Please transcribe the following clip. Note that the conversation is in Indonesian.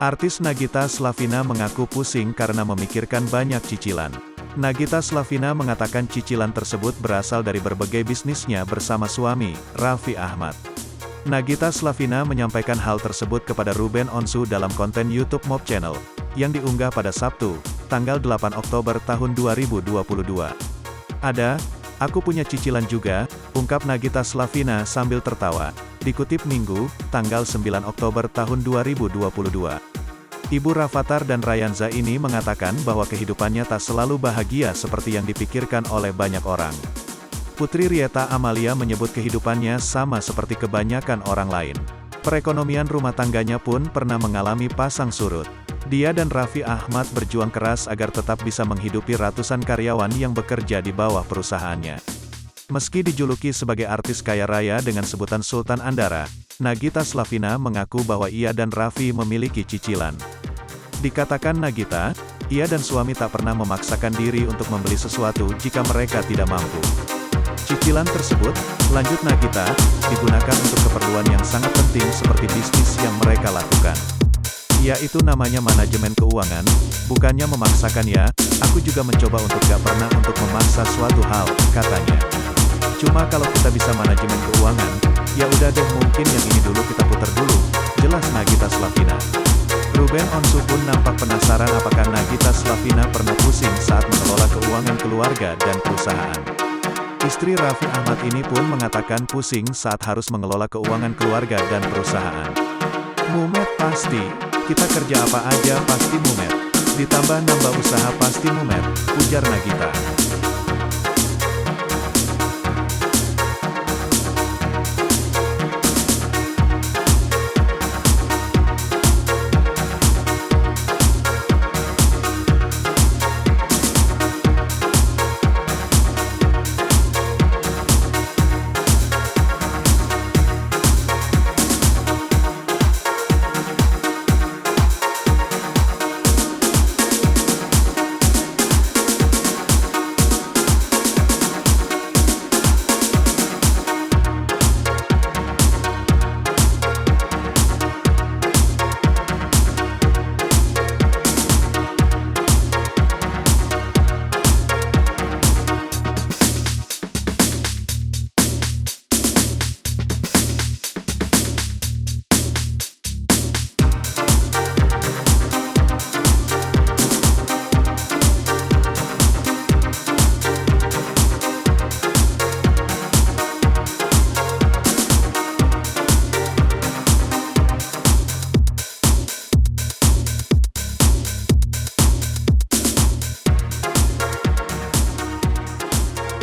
Artis Nagita Slavina mengaku pusing karena memikirkan banyak cicilan. Nagita Slavina mengatakan cicilan tersebut berasal dari berbagai bisnisnya bersama suami, Raffi Ahmad. Nagita Slavina menyampaikan hal tersebut kepada Ruben Onsu dalam konten YouTube Mob Channel, yang diunggah pada Sabtu, tanggal 8 Oktober tahun 2022. Aku punya cicilan juga, ungkap Nagita Slavina sambil tertawa, dikutip Minggu, tanggal 9 Oktober tahun 2022. Ibu Rafattar dan Rayanza ini mengatakan bahwa kehidupannya tak selalu bahagia seperti yang dipikirkan oleh banyak orang. Putri Rieta Amalia menyebut kehidupannya sama seperti kebanyakan orang lain. Perekonomian rumah tangganya pun pernah mengalami pasang surut. Dia dan Raffi Ahmad berjuang keras agar tetap bisa menghidupi ratusan karyawan yang bekerja di bawah perusahaannya. Meski dijuluki sebagai artis kaya raya dengan sebutan Sultan Andara, Nagita Slavina mengaku bahwa ia dan Raffi memiliki cicilan. Dikatakan Nagita, ia dan suami tak pernah memaksakan diri untuk membeli sesuatu jika mereka tidak mampu. Cicilan tersebut, lanjut Nagita, digunakan untuk keperluan yang sangat penting seperti bisnis yang mereka lakukan. Yaitu namanya manajemen keuangan, bukannya memaksakan ya, aku juga mencoba untuk gak pernah untuk memaksa suatu hal, katanya. Cuma kalau kita bisa manajemen keuangan, ya udah deh mungkin yang ini dulu kita putar dulu, jelas Nagita Slavina. Ruben Onsu pun nampak penasaran apakah Nagita Slavina pernah pusing saat mengelola keuangan keluarga dan perusahaan. Istri Raffi Ahmad ini pun mengatakan pusing saat harus mengelola keuangan keluarga dan perusahaan. Mumet pasti, kita kerja apa aja pasti mumet. Ditambah nambah usaha pasti mumet, ujar Nagita.